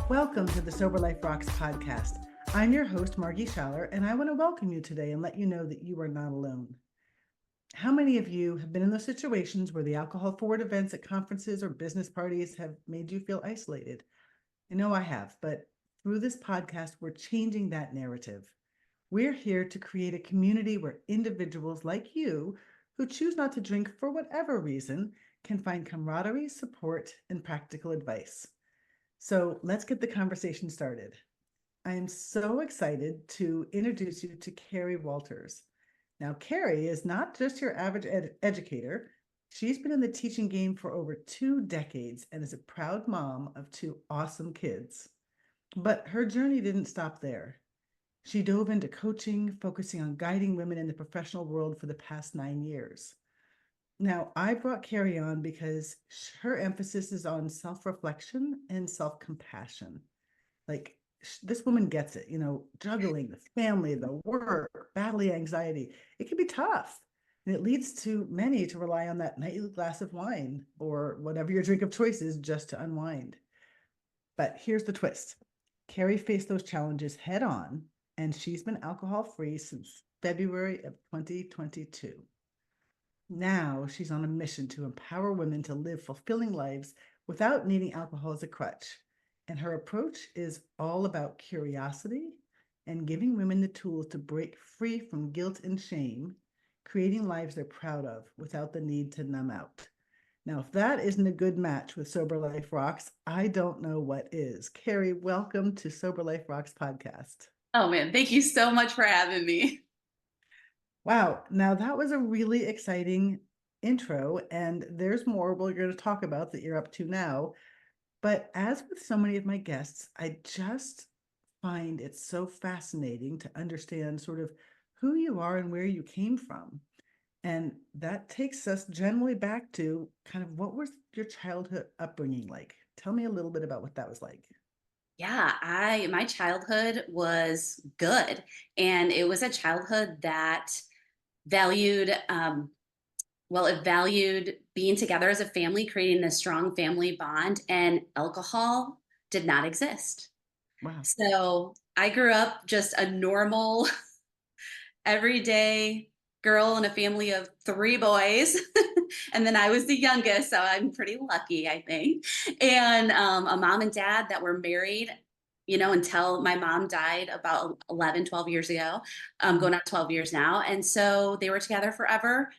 Welcome to the Sober Life Rocks podcast. I'm your host, Margie Schaller, and I want to welcome you today and let you know that you are not alone. How many of you have been in those situations where the alcohol-forward events at conferences or business parties have made you feel isolated? I know I have, but through this podcast, we're changing that narrative. We're here to create a community where individuals like you who choose not to drink for whatever reason can find camaraderie, support, and practical advice. So let's get the conversation started. I am so excited to introduce you to Cari Wolters. Now, Cari is not just your average educator. She's been in the teaching game for over 2 decades and is a proud mom of 2 awesome kids. But her journey didn't stop there. She dove into coaching, focusing on guiding women in the professional world for the past 9 years. Now, I brought Cari on because her emphasis is on self-reflection and self-compassion. Like, this woman gets it, juggling the family, the work, battling anxiety. It can be tough. And it leads to many to rely on that nightly glass of wine or whatever your drink of choice is just to unwind. But here's the twist. Cari faced those challenges head on, and she's been alcohol-free since February of 2022. Now she's on a mission to empower women to live fulfilling lives without needing alcohol as a crutch. And her approach is all about curiosity and giving women the tools to break free from guilt and shame, creating lives they're proud of without the need to numb out. Now, if that isn't a good match with Sober Life Rocks, I don't know what is. Cari, welcome to Sober Life Rocks podcast. Oh man, thank you so much for having me. Wow. Now that was a really exciting intro, and there's more we're going to talk about that you're up to now. But as with so many of my guests, I just find it so fascinating to understand sort of who you are and where you came from. And that takes us generally back to kind of what was your childhood upbringing like? Tell me a little bit about what that was like. Yeah, my childhood was good, and it was a childhood that valued it valued being together as a family, creating a strong family bond, and alcohol did not exist. Wow. So I grew up just a normal everyday girl in a family of 3 boys. And then I was the youngest, so I'm pretty lucky, I think. And a mom and dad that were married, until my mom died about 11, 12 years ago, going on 12 years now. And so they were together forever.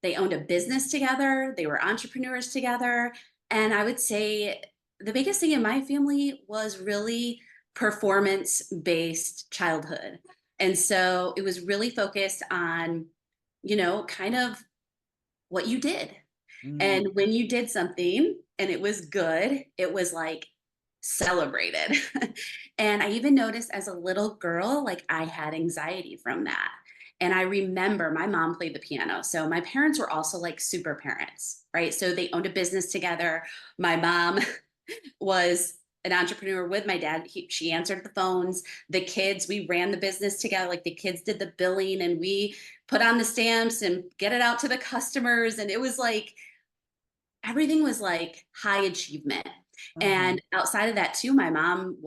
They owned a business together, they were entrepreneurs together. And I would say the biggest thing in my family was really performance based childhood. And so it was really focused on, kind of what you did. Mm. And when you did something and it was good, it was like celebrated. And I even noticed as a little girl, like I had anxiety from that. And I remember my mom played the piano. So my parents were also like super parents, right? So they owned a business together. My mom was an entrepreneur with my dad. She answered the phones. The kids, we ran the business together. Like the kids did the billing and we put on the stamps and get it out to the customers. And it was like, everything was like high achievement. Uh-huh. And outside of that too, my mom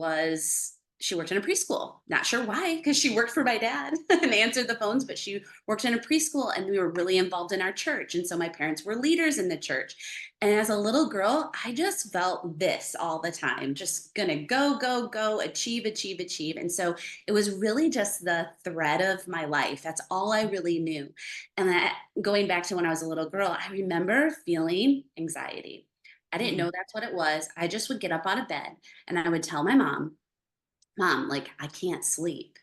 she worked in a preschool. Not sure why, because she worked for my dad and answered the phones, but she worked in a preschool and we were really involved in our church. And so my parents were leaders in the church. And as a little girl, I just felt this all the time, just gonna go, go, go, achieve, achieve, achieve. And so it was really just the thread of my life. That's all I really knew. And that going back to when I was a little girl, I remember feeling anxiety. I didn't Mm. know that's what it was. I just would get up out of bed and I would tell my mom, like, I can't sleep.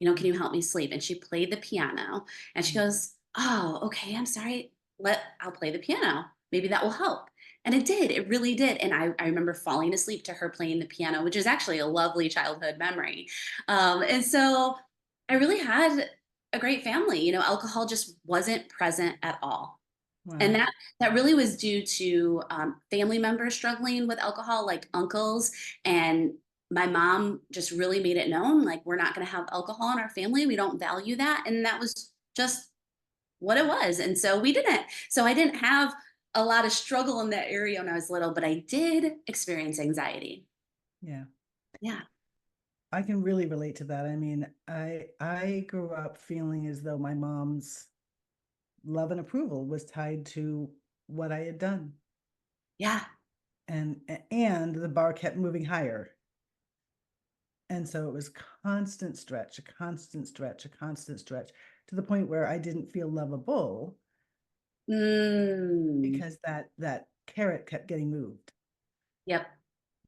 Can you help me sleep? And she played the piano and she goes, oh, okay, I'm sorry. I'll play the piano. Maybe that will help. And it did. It really did. And I remember falling asleep to her playing the piano, which is actually a lovely childhood memory. And so I really had a great family. Alcohol just wasn't present at all. And Wow. that really was due to family members struggling with alcohol, like uncles. And my mom just really made it known, like, we're not going to have alcohol in our family. We don't value that. And that was just what it was. And so we didn't. So I didn't have a lot of struggle in that area when I was little, but I did experience anxiety. Yeah. Yeah. I can really relate to that. I mean, I grew up feeling as though my mom's love and approval was tied to what I had done. Yeah. And the bar kept moving higher. And so it was constant stretch, a constant stretch, a constant stretch, to the point where I didn't feel lovable Mm. because that carrot kept getting moved. Yep.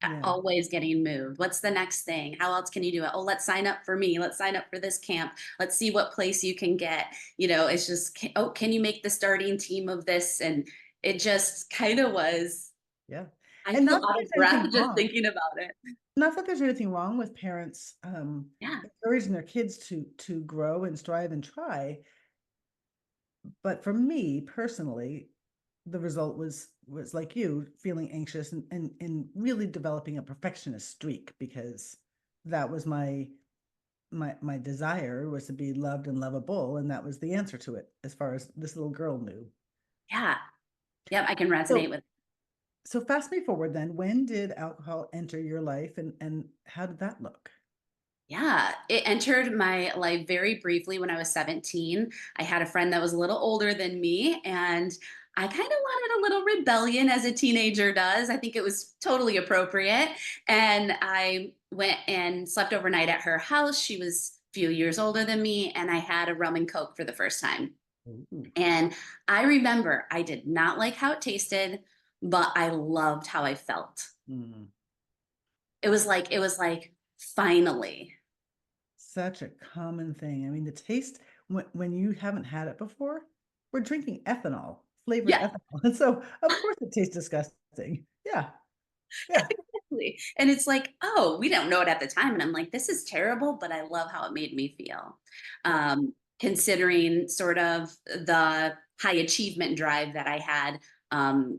Yeah. Always getting moved. What's the next thing? How else can you do it? Oh, let's sign up for me. Let's sign up for this camp. Let's see what place you can get. It's just, oh, can you make the starting team of this? And it just kind of was, Yeah. I And feel not that out there's of breath anything just wrong. thinking about it. Not that there's anything wrong with parents Yeah. encouraging their kids to grow and strive and try. But for me personally, the result was like you, feeling anxious and really developing a perfectionist streak, because that was my desire, was to be loved and lovable, and that was the answer to it as far as this little girl knew. Yeah. Yep. I can resonate So with. so fast me forward then, when did alcohol enter your life, and how did that look? Yeah, it entered my life very briefly when I was 17. I had a friend that was a little older than me, and I kind of wanted a little rebellion as a teenager does. I think it was totally appropriate. And I went and slept overnight at her house. She was a few years older than me, and I had a rum and coke for the first time. Ooh. And I remember I did not like how it tasted, but I loved how I felt. Mm. It was like finally. Such a common thing. I mean, the taste, when you haven't had it before, we're drinking ethanol, flavored Yeah. ethanol. And so, of course, it tastes disgusting. Yeah. Yeah. Exactly. And it's like, oh, we don't know it at the time. And I'm like, this is terrible, but I love how it made me feel. Yeah. Considering sort of the high achievement drive that I had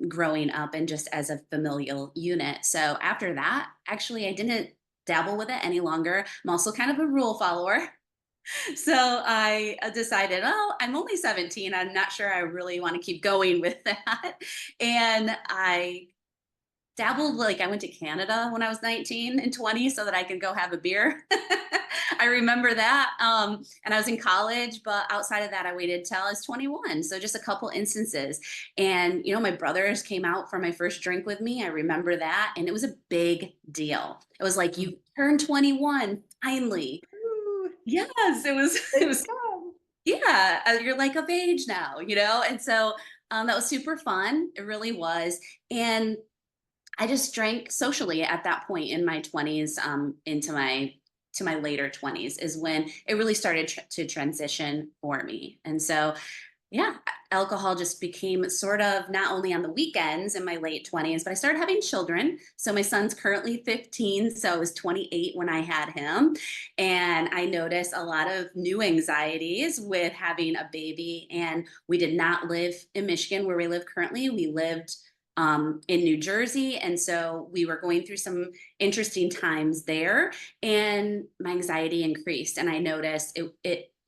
growing up and just as a familial unit. So after that, actually, I didn't dabble with it any longer. I'm also kind of a rule follower. So I decided, oh, I'm only 17. I'm not sure I really want to keep going with that. And I dabbled, like I went to Canada when I was 19 and 20 so that I could go have a beer. I remember that. And I was in college, but outside of that, I waited till I was 21. So just a couple instances. And, my brothers came out for my first drink with me. I remember that. And it was a big deal. It was like, Mm. you turned 21, finally. Ooh, Yes, it was, it they've was, come. yeah, you're like of age now, And so that was super fun. It really was. And I just drank socially at that point in my 20s, into my to my later 20s is when it really started to transition for me. And so, yeah, alcohol just became sort of not only on the weekends in my late 20s, but I started having children. So my son's currently 15, so I was 28 when I had him. And I noticed a lot of new anxieties with having a baby. And we did not live in Michigan where we live currently. We lived in New Jersey. And so we were going through some interesting times there, and my anxiety increased. And I noticed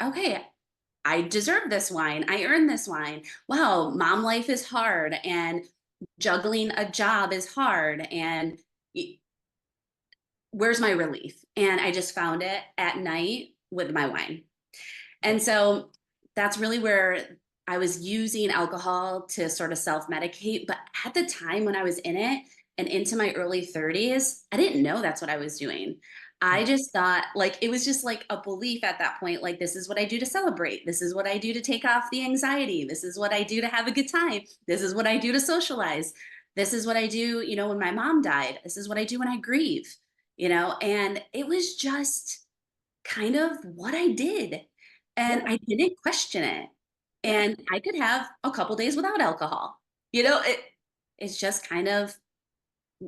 okay, I deserve this wine. I earned this wine. Wow, mom life is hard, and juggling a job is hard. And where's my relief? And I just found it at night with my wine. And so that's really where I was using alcohol to sort of self medicate. But at the time when I was in it and into my early 30s, I didn't know that's what I was doing. I just thought like it was just like a belief at that point, like, this is what I do to celebrate. This is what I do to take off the anxiety. This is what I do to have a good time. This is what I do to socialize. This is what I do, when my mom died. This is what I do when I grieve, and it was just kind of what I did. And Yeah. I didn't question it. Yeah. And I could have a couple days without alcohol. It's just kind of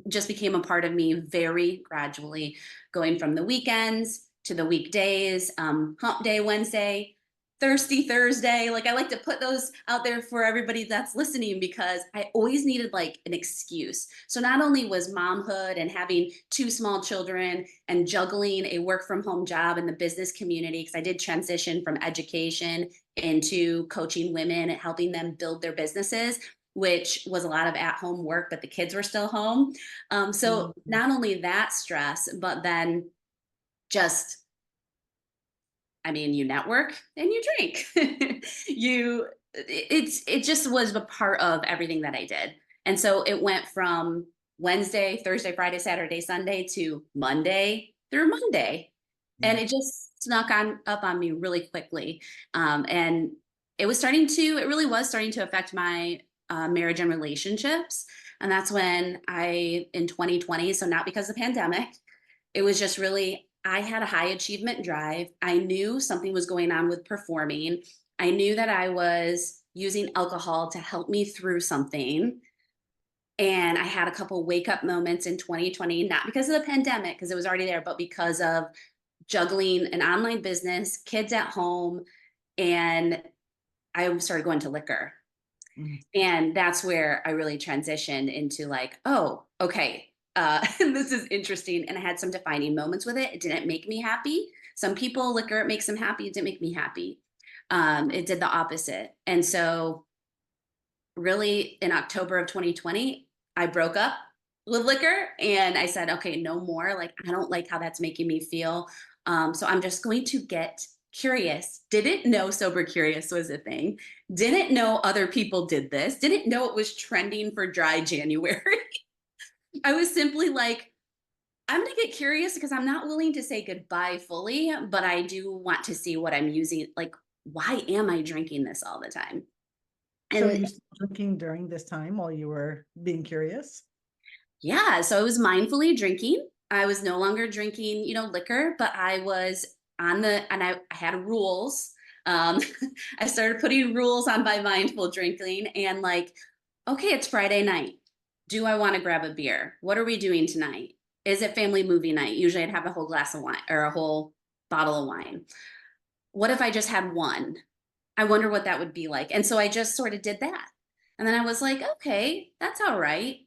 just became a part of me very gradually, going from the weekends to the weekdays, hump day Wednesday, thirsty Thursday. Like I like to put those out there for everybody that's listening, because I always needed like an excuse. So not only was momhood and having two small children and juggling a work from home job in the business community, because I did transition from education into coaching women and helping them build their businesses. which was a lot of at-home work, but the kids were still home. So Mhm. not only that stress, but then just, I mean, you network and you drink. It just was a part of everything that I did. And so it went from Wednesday, Thursday, Friday, Saturday, Sunday to Monday through Monday. And Yeah. it just snuck on up on me really quickly. And it really was starting to affect my marriage and relationships. And that's when in 2020, so not because of the pandemic, it was just really, I had a high achievement drive. I knew something was going on with performing. I knew that I was using alcohol to help me through something. And I had a couple wake up moments in 2020, not because of the pandemic, because it was already there, but because of juggling an online business, kids at home, and I started going to liquor. Mhm. And that's where I really transitioned into like, oh, okay, this is interesting. And I had some defining moments with it. It didn't make me happy. Some people, liquor, it makes them happy. It didn't make me happy. It did the opposite. And so, really, in October of 2020, I broke up with liquor and I said, okay, no more. Like, I don't like how that's making me feel. So, I'm just going to get curious. Didn't know sober curious was a thing. Didn't know other people did this. Didn't know it was trending for dry January. I was simply like, I'm going to get curious because I'm not willing to say goodbye fully, but I do want to see what I'm using. Like, why am I drinking this all the time? So are And you still drinking during this time while you were being curious? yeah, so I was mindfully drinking. I was no longer drinking, liquor, but I was and I had rules. Um, I started putting rules on my mindful drinking and like, okay, it's Friday night. Do I want to grab a beer? What are we doing tonight? Is it family movie night? Usually I'd have a whole glass of wine or a whole bottle of wine. What if I just had one? I wonder what that would be like. And so I just sort of did that. And then I was like, okay, that's all right.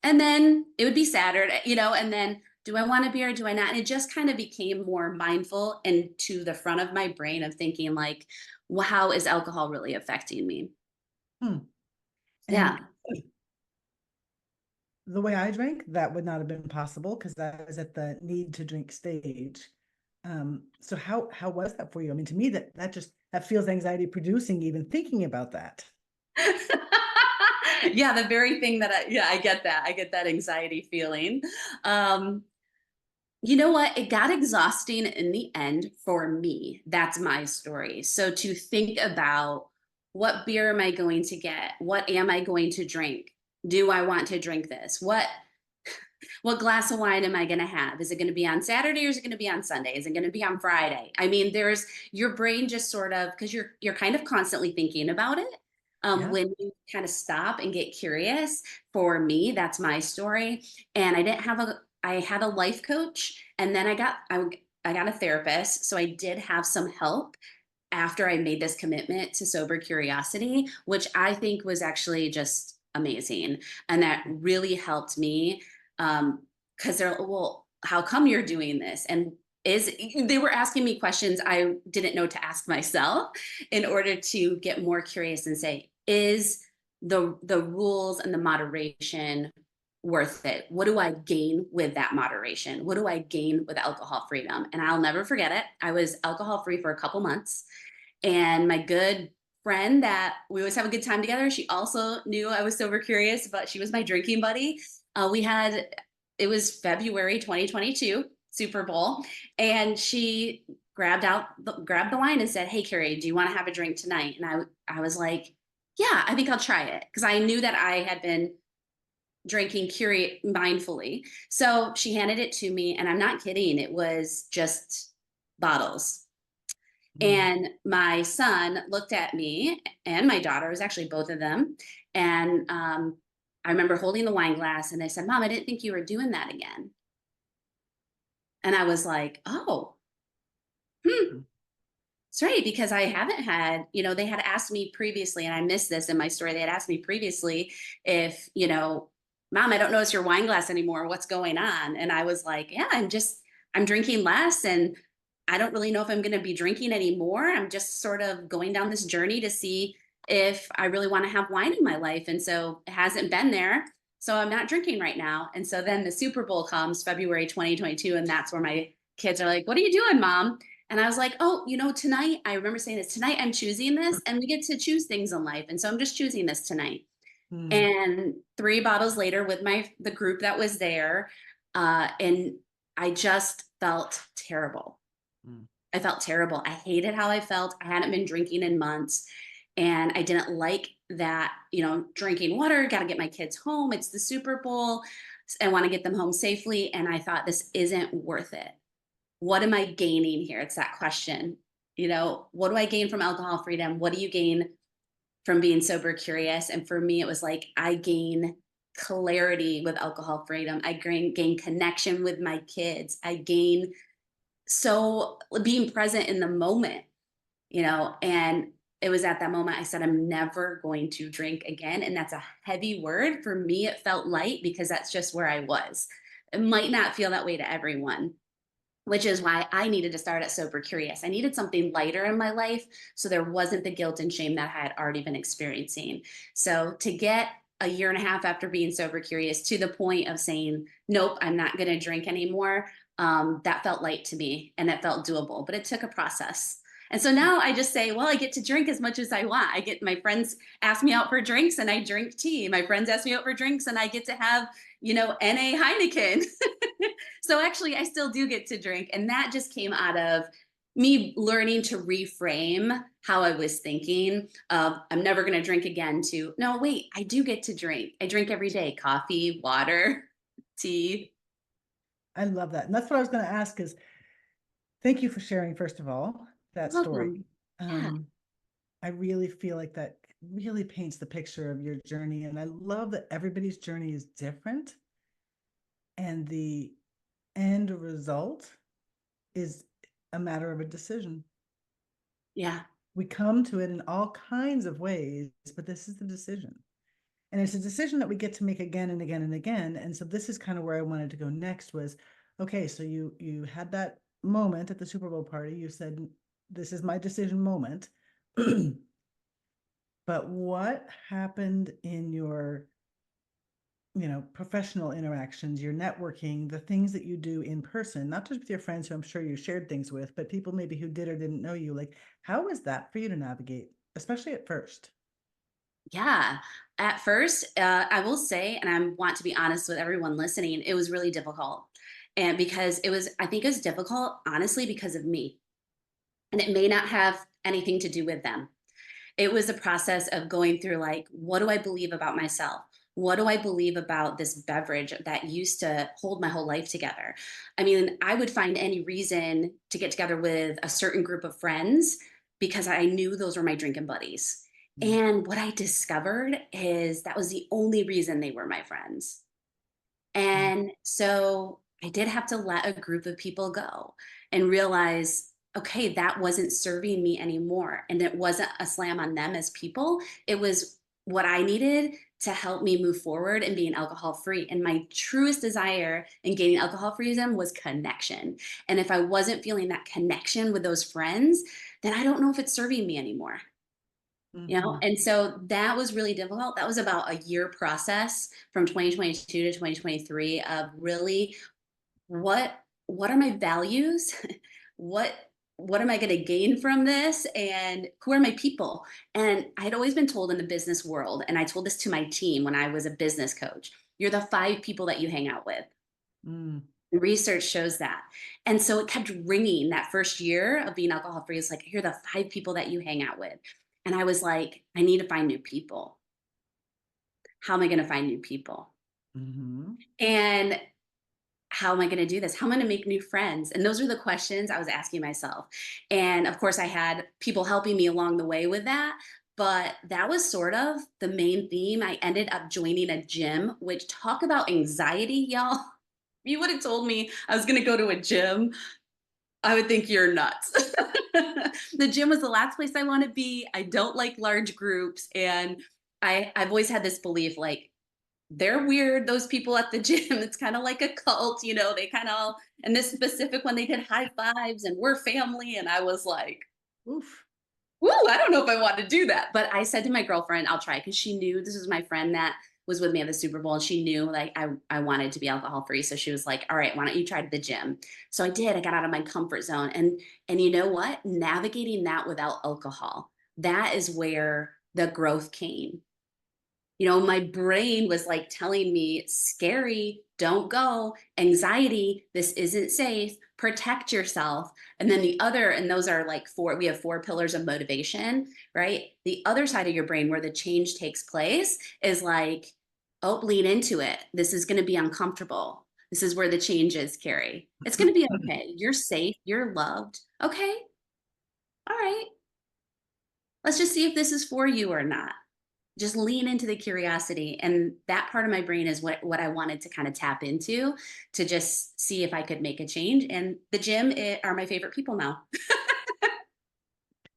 And then it would be Saturday, and then do I want a beer or do I not? And it just kind of became more mindful and to the front of my brain of thinking like, well, how is alcohol really affecting me? Hmm. Yeah. And the way I drank, that would not have been possible because I was at the need to drink stage. So how was that for you? I mean, to me, that feels anxiety producing, even thinking about that. Yeah, the very thing I get that. I get that anxiety feeling. Um, You know what? It got exhausting in the end for me. That's my story. So to think about what beer am I going to get? What am I going to drink? Do I want to drink this? What glass of wine am I going to have? Is it going to be on Saturday or is it going to be on Sunday? Is it going to be on Friday? I mean, there's your brain just sort of because you're kind of constantly thinking about it. Yeah. When you kind of stop and get curious, for me, that's my story. And I had a life coach, and then I got a therapist, so I did have some help after I made this commitment to sober curiosity, which I think was actually just amazing. And that really helped me because they're, well, how come you're doing this? And they were asking me questions I didn't know to ask myself in order to get more curious and say, is the rules and the moderation worth it? What do I gain with that moderation? What do I gain with alcohol freedom? And I'll never forget it. I was alcohol free for a couple months. And my good friend that we always have a good time together, she also knew I was sober curious, but she was my drinking buddy. It was February 2022, Super Bowl, and she grabbed the wine and said, "Hey, Carrie, do you want to have a drink tonight?" And I was like, "Yeah, I think I'll try it," because I knew that I had been drinking mindfully. So she handed it to me, and I'm not kidding, it was just bottles. Mm. And my son looked at me and my daughter, it was actually both of them. And I remember holding the wine glass and I said, "Mom, I didn't think you were doing that again." And I was like, oh, hmm, it's right. Because I haven't had, they had asked me previously, and I missed this in my story. They had asked me previously if, "Mom, I don't notice your wine glass anymore. What's going on?" And I was like, yeah, I'm drinking less, and I don't really know if I'm going to be drinking anymore. I'm just sort of going down this journey to see if I really want to have wine in my life. And so it hasn't been there. So I'm not drinking right now. And so then the Super Bowl comes February 2022. And that's where my kids are like, "What are you doing, mom?" And I was like, "Oh, tonight," I remember saying this, "tonight I'm choosing this, and we get to choose things in life. And so I'm just choosing this tonight." Mm, And 3 bottles later with the group that was there, and I just felt terrible. mm, I felt terrible. I hated how I felt. I hadn't been drinking in months. And I didn't like that, drinking water, got to get my kids home. It's the Super Bowl. I want to get them home safely. And I thought, this isn't worth it. What am I gaining here? It's that question. What do I gain from alcohol freedom? What do you gain from being sober curious? And for me, it was like, I gain clarity with alcohol freedom. I gain connection with my kids. I gain so being present in the moment, and it was at that moment I said, I'm never going to drink again. And that's a heavy word. For me, it felt light because that's just where I was. It might not feel that way to everyone, which is why I needed to start at Sober Curious. I needed something lighter in my life so there wasn't the guilt and shame that I had already been experiencing. So to get a year and a half after being Sober Curious to the point of saying, nope, I'm not going to drink anymore, that felt light to me and it felt doable, but it took a process. And so now I just say, well, I get to drink as much as I want. I get my friends ask me out for drinks and I drink tea. My friends ask me out for drinks and I get to have, NA Heineken. So actually, I still do get to drink. And that just came out of me learning to reframe how I was thinking of, I'm never going to drink again, to, no, wait, I do get to drink. I drink every day: coffee, water, tea. I love that. And that's what I was going to ask is thank you for sharing, first of all, that story. Welcome. Yeah. Um, I really feel like that really paints the picture of your journey. And I love that everybody's journey is different. And the end result is a matter of a decision. Yeah. We come to it in all kinds of ways, but this is the decision. And it's a decision that we get to make again and again and again. And so this is kind of where I wanted to go next was, okay, so you had that moment at the Super Bowl party. You said, this is my decision moment. But what happened in your professional interactions, your networking, the things that you do in person, not just with your friends who I'm sure you shared things with, but people maybe who did or didn't know you, like how was that for you to navigate, especially at first? Yeah. At first, I will say, and I want to be honest with everyone listening, it was really difficult. And because I think it was difficult, honestly, because of me. And it may not have anything to do with them. It was a process of going through, like, what do I believe about myself? What do I believe about this beverage that used to hold my whole life together? I mean, I would find any reason to get together with a certain group of friends because I knew those were my drinking buddies. Mm, And what I discovered is that was the only reason they were my friends. mm, And so I did have to let a group of people go and realize, okay, that wasn't serving me anymore. And it wasn't a slam on them as people. It was what I needed to help me move forward and being alcohol free. And my truest desire in gaining alcohol freedom was connection. And if I wasn't feeling that connection with those friends, then I don't know if it's serving me anymore. mhm, And so that was really difficult. That was about a year process from 2022 to 2023 of really, what are my values? what what am I going to gain from this, and who are my people? And I had always been told in the business world, and I told this to my team when I was a business coach, you're the 5 people that you hang out with. mm, Research shows that. And so it kept ringing that first year of being alcohol free. It's like, you're the 5 people that you hang out with. And I was like, I need to find new people. How am I going to find new people? mhm, And how am I going to do this? How am I going to make new friends? And those are the questions I was asking myself. And of course, I had people helping me along the way with that. But that was sort of the main theme. I ended up joining a gym, which, talk about anxiety, y'all. If you would have told me I was going to go to a gym, I would think you're nuts. The gym was the last place I want to be. I don't like large groups. And I've always had this belief, like, they're weird, those people at the gym. It's kind of like a cult, they kind of, and this specific one, they did high fives and we're family. And I was like, oof, Woo, I don't know if I want to do that. But I said to my girlfriend, I'll try, because she knew this was my friend that was with me at the Super Bowl. And she knew like I wanted to be alcohol free. So she was like, all right, why don't you try the gym? So I did. I got out of my comfort zone. And you know what? Navigating that without alcohol, that is where the growth came. You know, my brain was like telling me, scary, don't go, anxiety, this isn't safe, protect yourself. And then the other, and those are like four, we have four pillars of motivation, right? The other side of your brain where the change takes place is like, oh, lean into it. This is going to be uncomfortable. This is where the change is, Carrie. It's going to be okay. You're safe. You're loved. Okay. All right. Let's just see if this is for you or not. Just lean into the curiosity, and that part of my brain is what I wanted to kind of tap into, to just see if I could make a change. And the gym are my favorite people now.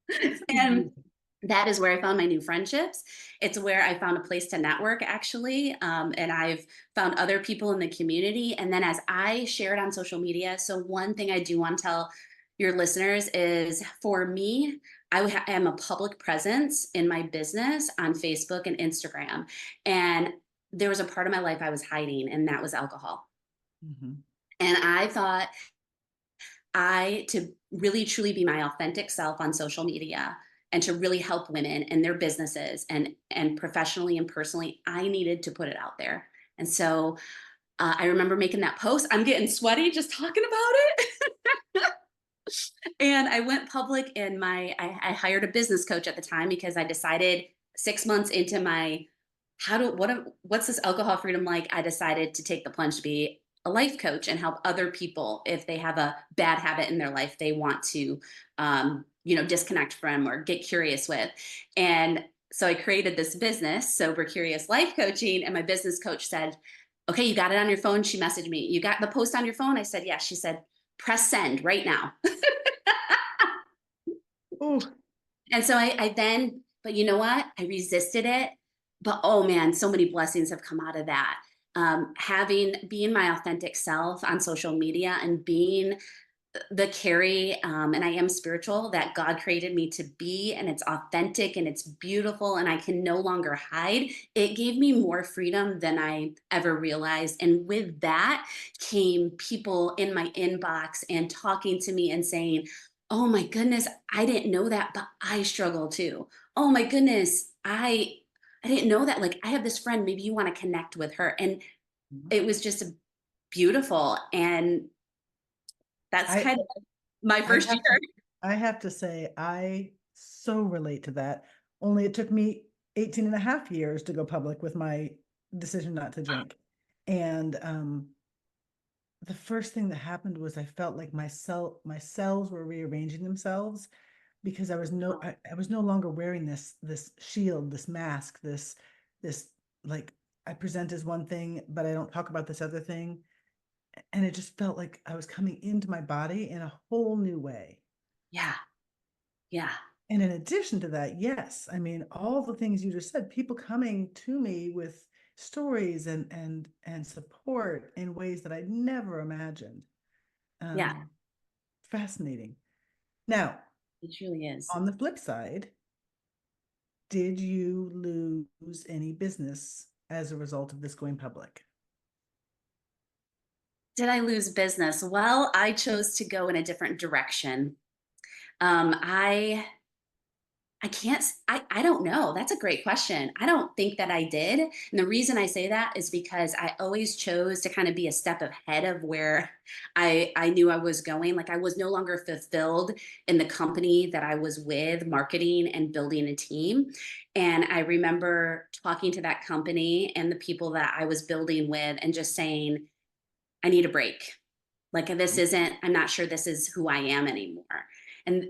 It's so And beautiful. that is where I found my new friendships. It's where I found a place to network, actually. And I've found other people in the community. And then as I share it on social media, so one thing I do want to tell your listeners is, for me, am a public presence in my business on Facebook and Instagram. And there was a part of my life I was hiding, and that was alcohol. Mhm. And I thought, to really truly be my authentic self on social media and to really help women and their businesses, and professionally and personally, I needed to put it out there. And so I remember making that post. I'm getting sweaty just talking about it. And I went public, and I hired a business coach at the time, because I decided 6 months into my what's this alcohol freedom like, I decided to take the plunge to be a life coach and help other people if they have a bad habit in their life they want to disconnect from or get curious with. And so I created this business, Sober Curious Life Coaching, and my business coach said, okay, you got it on your phone? She messaged me, you got the post on your phone? I said, yes. She said, press send right now. Oh, And so I then, but you know what? I resisted it. But oh man, so many blessings have come out of that. Being my authentic self on social media, and being the Carrie, and I am spiritual, that God created me to be, and it's authentic and it's beautiful, and I can no longer hide. It gave me more freedom than I ever realized. And with that came people in my inbox and talking to me and saying, oh my goodness, I didn't know that, but I struggle too. Oh my goodness, I didn't know that. Like, I have this friend, maybe you want to connect with her. And it was just beautiful. And that's I kind of my I first year. have to I have to say I so relate to that. Only it took me 18 and a half years to go public with my decision not to drink. And the first thing that happened was I felt like my cells were rearranging themselves, because I was no longer wearing this shield, this mask, this like, I present as one thing, but I don't talk about this other thing. And it just felt like I was coming into my body in a whole new way. Yeah. Yeah. And in addition to that, yes, I mean, all the things you just said, people coming to me with stories and support in ways that I'd never imagined. Yeah. Um, Fascinating. Now, It truly is. on the flip side, did you lose any business as a result of this going public? Did I lose business? Well, I chose to go in a different direction. I I don't know. That's a great question. I don't think that I did. And the reason I say that is because I always chose to kind of be a step ahead of where I knew I was going. Like, I was no longer fulfilled in the company that I was with, marketing and building a team. And I remember talking to that company and the people that I was building with, and just saying, I need a break. Like, I'm not sure this is who I am anymore.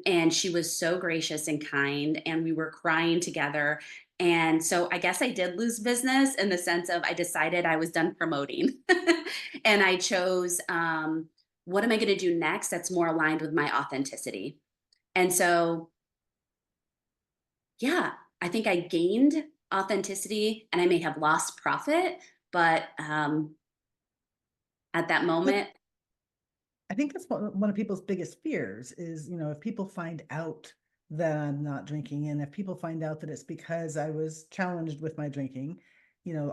And she was so gracious and kind, and we were crying together. And so I guess I did lose business, in the sense of, I decided I was done promoting. And I chose, what am I going to do next that's more aligned with my authenticity? And so, yeah, I think I gained authenticity, and I may have lost profit, but at that moment, I think that's one of people's biggest fears is, if people find out that I'm not drinking. And if people find out that it's because I was challenged with my drinking,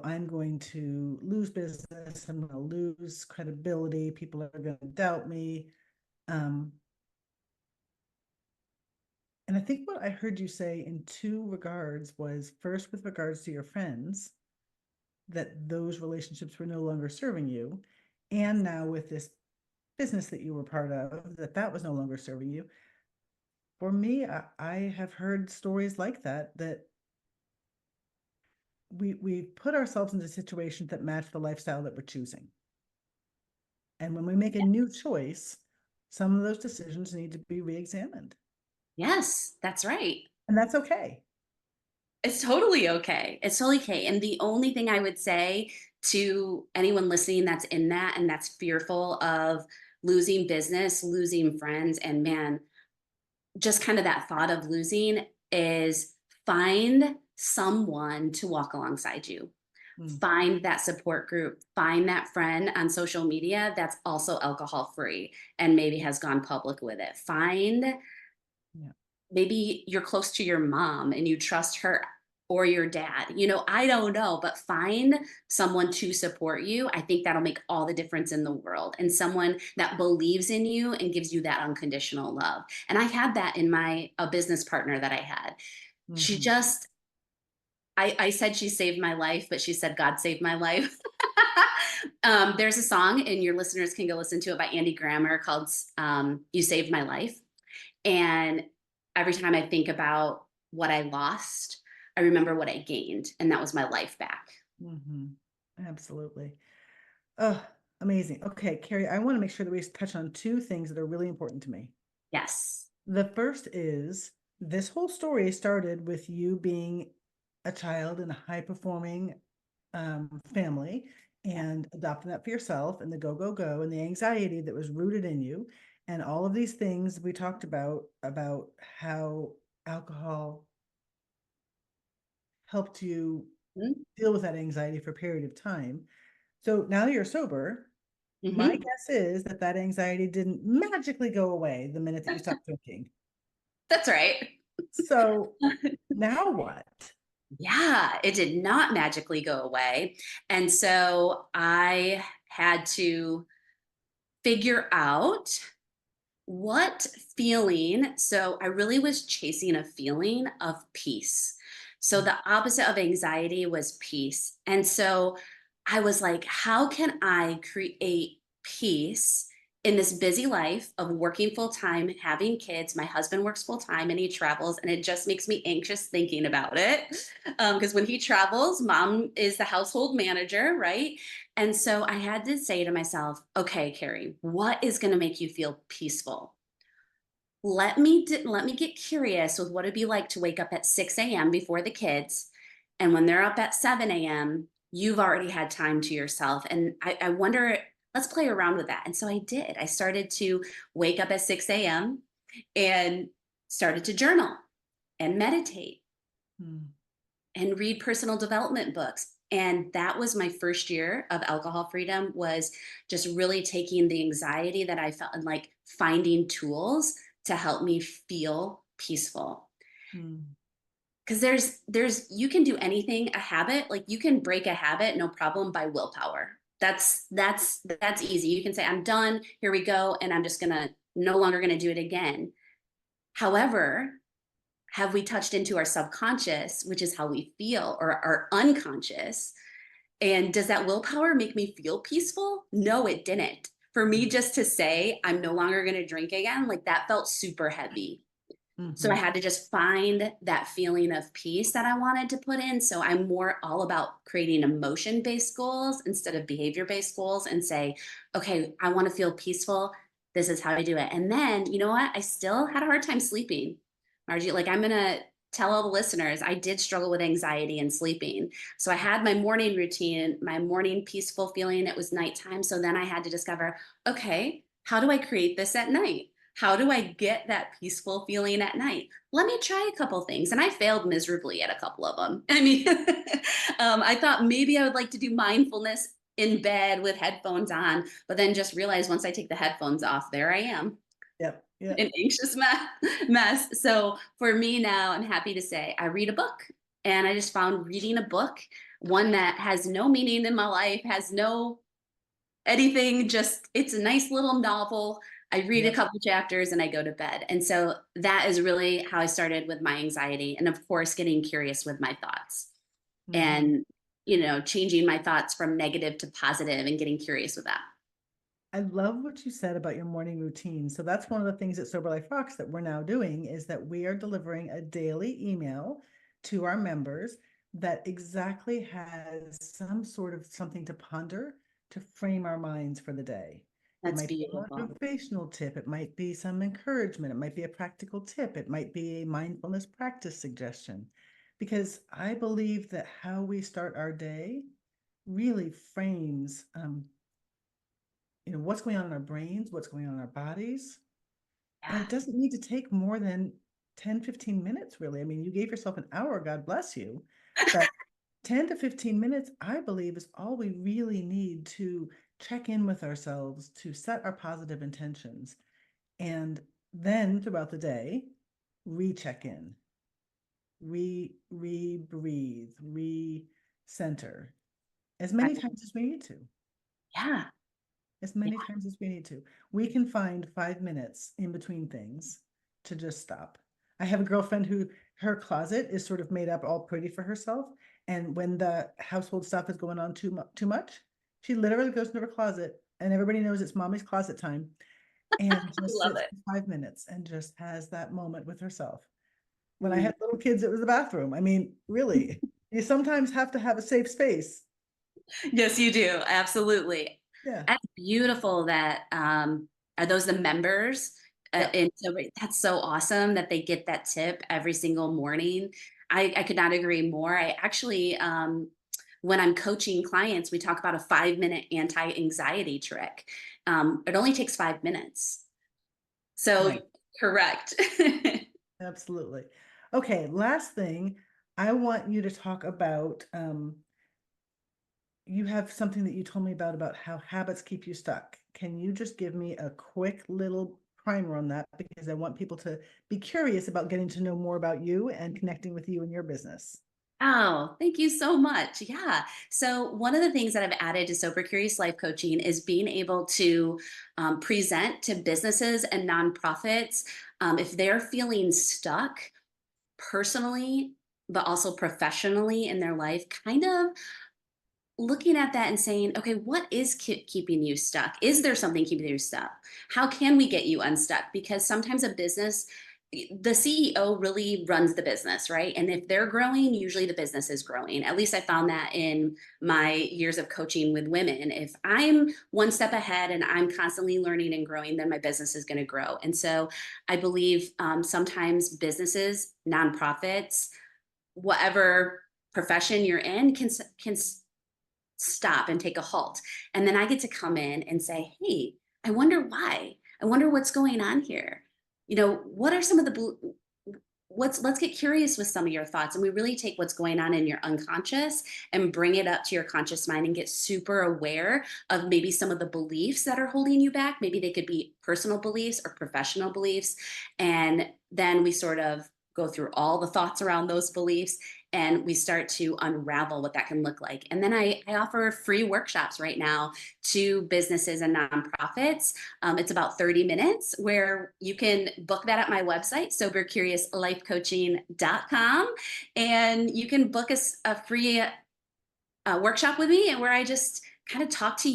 I'm going to lose business. I'm going to lose credibility. People are going to doubt me. Um, and I think what I heard you say in two regards was first, with regards to your friends, that those relationships were no longer serving you. And now with this business that you were part of, that was no longer serving you. For me, I have heard stories like that, that we put ourselves into situations that match the lifestyle that we're choosing. And when we make a new choice, some of those decisions need to be re-examined. Yes, that's right. And that's okay. It's totally okay. It's totally okay. And the only thing I would say to anyone listening that's in that and that's fearful of losing business, losing friends, and man, just kind of that thought of losing is find someone to walk alongside you. Mm, Find that support group, find that friend on social media that's also alcohol free and maybe has gone public with it. Find yeah. maybe you're close to your mom and you trust her or your dad. I don't know, but find someone to support you. I think that'll make all the difference in the world, and someone that believes in you and gives you that unconditional love. And I had that in a business partner that I had. She Mm-hmm. just I said she saved my life, but she said God saved my life. There's a song, and your listeners can go listen to it, by Andy Grammer, called You Saved My Life. And every time I think about what I lost, I remember what I gained, and that was my life back. Mm-hmm. Absolutely. Oh, amazing. Okay, Carrie, I want to make sure that we touch on two things that are really important to me. Yes. The first is, this whole story started with you being a child in a high performing family, Yeah. and adopting that for yourself, and the go, go, go, and the anxiety that was rooted in you. And all of these things we talked about how alcohol helped you deal with that anxiety for a period of time. So now that you're sober, my Mm-hmm. guess is that that anxiety didn't magically go away the minute that you stopped drinking. That's right. So now what? Yeah, it did not magically go away. And so I had to figure out what feeling. So I really was chasing a feeling of peace. So the opposite of anxiety was peace. And so I was like, how can I create peace in this busy life of working full time, having kids? My husband works full time and he travels, and it just makes me anxious thinking about it. Because when he travels, mom is the household manager, right? And so I had to say to myself, okay, Carrie, what is going to make you feel peaceful? Let me get curious with what it'd be like to wake up at 6 a.m. before the kids. And when they're up at 7 a.m., you've already had time to yourself. And I wonder, let's play around with that. And so I did. I started to wake up at 6 a.m. and started to journal and meditate Hmm. and read personal development books. And that was my first year of alcohol freedom, was just really taking the anxiety that I felt and like finding tools to help me feel peaceful. Hmm. Because you can do anything, a habit, like you can break a habit no problem by willpower. That's easy. You can say, I'm done, here we go, and I'm just gonna no longer gonna do it again. However, have we touched into our subconscious, which is how we feel, or our unconscious? And does that willpower make me feel peaceful? No, it didn't. For me, just to say I'm no longer going to drink again, like that felt super heavy. So I Mm-hmm. had to just find that feeling of peace that I wanted to put in. So I'm more all about creating emotion based goals instead of behavior based goals, and say, okay, I want to feel peaceful. This is how I do it. And then, you know what? I still had a hard time sleeping. Margie, like I'm going to tell all the listeners, I did struggle with anxiety and sleeping. So I had my morning routine, my morning peaceful feeling. It was nighttime. So then I had to discover, okay, how do I create this at night? How do I get that peaceful feeling at night? Let me try a couple things. And I failed miserably at a couple of them. I mean, I thought maybe I would like to do mindfulness in bed with headphones on, but then just realized once I take the headphones off, there I am. Yep. Yeah. an anxious mess. So for me now, I'm happy to say I read a book. And I just found reading a book, one that has no meaning in my life, has no anything, just it's a nice little novel. I read a Yep. couple chapters and I go to bed. And so that is really how I started with my anxiety. And of course, getting curious with my thoughts Hmm. and, changing my thoughts from negative to positive and getting curious with that. I love what you said about your morning routine. So that's one of the things at Sober Life Rocks that we're now doing is that we are delivering a daily email to our members that exactly has some sort of something to ponder to frame our minds for the day. It That's might be a beautiful. motivational tip, it might be some encouragement, it might be a practical tip, it might be a mindfulness practice suggestion. Because I believe that how we start our day really frames what's going on in our brains, what's going on in our bodies. And Yeah. it doesn't need to take more than 10, 15 minutes, really. I mean, you gave yourself an hour, God bless you. But 10 to 15 minutes, I believe, is all we really need to check in with ourselves, to set our positive intentions. And then throughout the day, recheck in, breathe, re-center as many Right. times as we need to. Yeah. As Yeah. many times as we need to. We can find 5 minutes in between things to just stop. I have a girlfriend who her closet is sort of made up all pretty for herself. And when the household stuff is going on too much, she literally goes into her closet and everybody knows it's mommy's closet time and just Love sits it. for 5 minutes and just has that moment with herself. When I Mm. had little kids, it was the bathroom. I mean, really, you sometimes have to have a safe space. Yes, you do. Absolutely. Yeah. That's beautiful that are those the members? Yep. And so that's so awesome that they get that tip every single morning. I could not agree more. I actually when I'm coaching clients, we talk about a 5-minute anti-anxiety trick. It only takes 5 minutes. Nice. So correct. Absolutely. Okay, last thing, I want you to talk about you have something that you told me about how habits keep you stuck. Can you just give me a quick little primer on that because I want people to be curious about getting to know more about you and connecting with you and your business. Oh, thank you so much. Yeah. So, one of the things that I've added to Sober Curious Life Coaching is being able to present to businesses and nonprofits if they're feeling stuck personally, but also professionally in their life, kind of looking at that and saying, okay, what is keeping you stuck? Is there something keeping you stuck? How can we get you unstuck? Because sometimes a business, the CEO really runs the business, right? And if they're growing, usually the business is growing. At least I found that in my years of coaching with women. If I'm one step ahead and I'm constantly learning and growing, then my business is going to grow. And so I believe sometimes businesses, nonprofits, whatever profession you're in, can stop and take a halt. And then I get to come in and say, hey, I wonder why. I wonder what's going on here. What are some of the let's get curious with some of your thoughts, and we really take what's going on in your unconscious and bring it up to your conscious mind and get super aware of maybe some of the beliefs that are holding you back. Maybe they could be personal beliefs or professional beliefs, and then we sort of go through all the thoughts around those beliefs and we start to unravel what that can look like. And then I offer free workshops right now to businesses and nonprofits. It's about 30 minutes where you can book that at my website, sobercuriouslifecoaching.com. And you can book a free workshop with me and where I just kind of talk to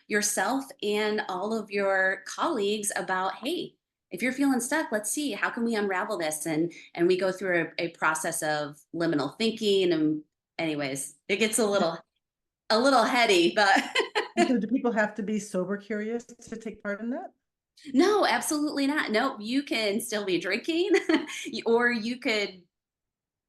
yourself and all of your colleagues about, hey, if you're feeling stuck, let's see how can we unravel this, and we go through a process of liminal thinking. And anyways, it gets a little heady, but And so do people have to be sober curious to take part in that? no, absolutely not. Nope, you can still be drinking or you could,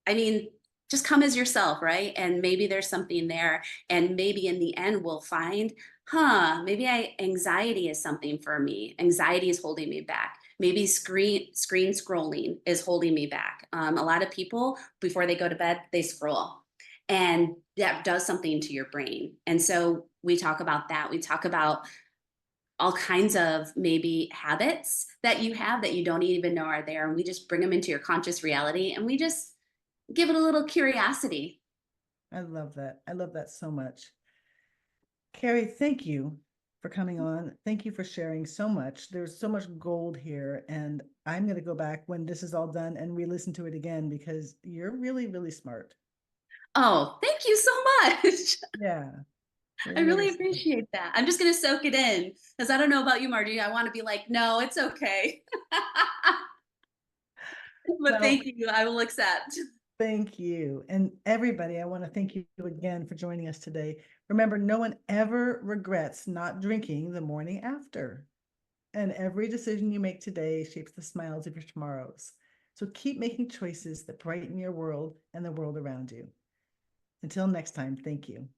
I mean, just come as yourself, right? And maybe there's something there. And maybe in the end, we'll find, maybe anxiety is something for me. Anxiety is holding me back. Maybe screen scrolling is holding me back. A lot of people, before they go to bed, they scroll. And that does something to your brain. And so we talk about that. We talk about all kinds of maybe habits that you have that you don't even know are there. And we just bring them into your conscious reality and we just give it a little curiosity. I love that. I love that so much. Cari, thank you for coming on. Thank you for sharing so much. There's so much gold here. And I'm going to go back when this is all done and re listen to it again because you're really, really smart. Oh, thank you so much. Yeah, I you're really really smart. appreciate that. I'm just going to soak it in because I don't know about you, Margie. I want to be like, no, it's okay. But Well, thank you. I will accept. thank you. And everybody, I want to thank you again for joining us today. Remember, no one ever regrets not drinking the morning after. And every decision you make today shapes the smiles of your tomorrows. So keep making choices that brighten your world and the world around you. Until next time, thank you.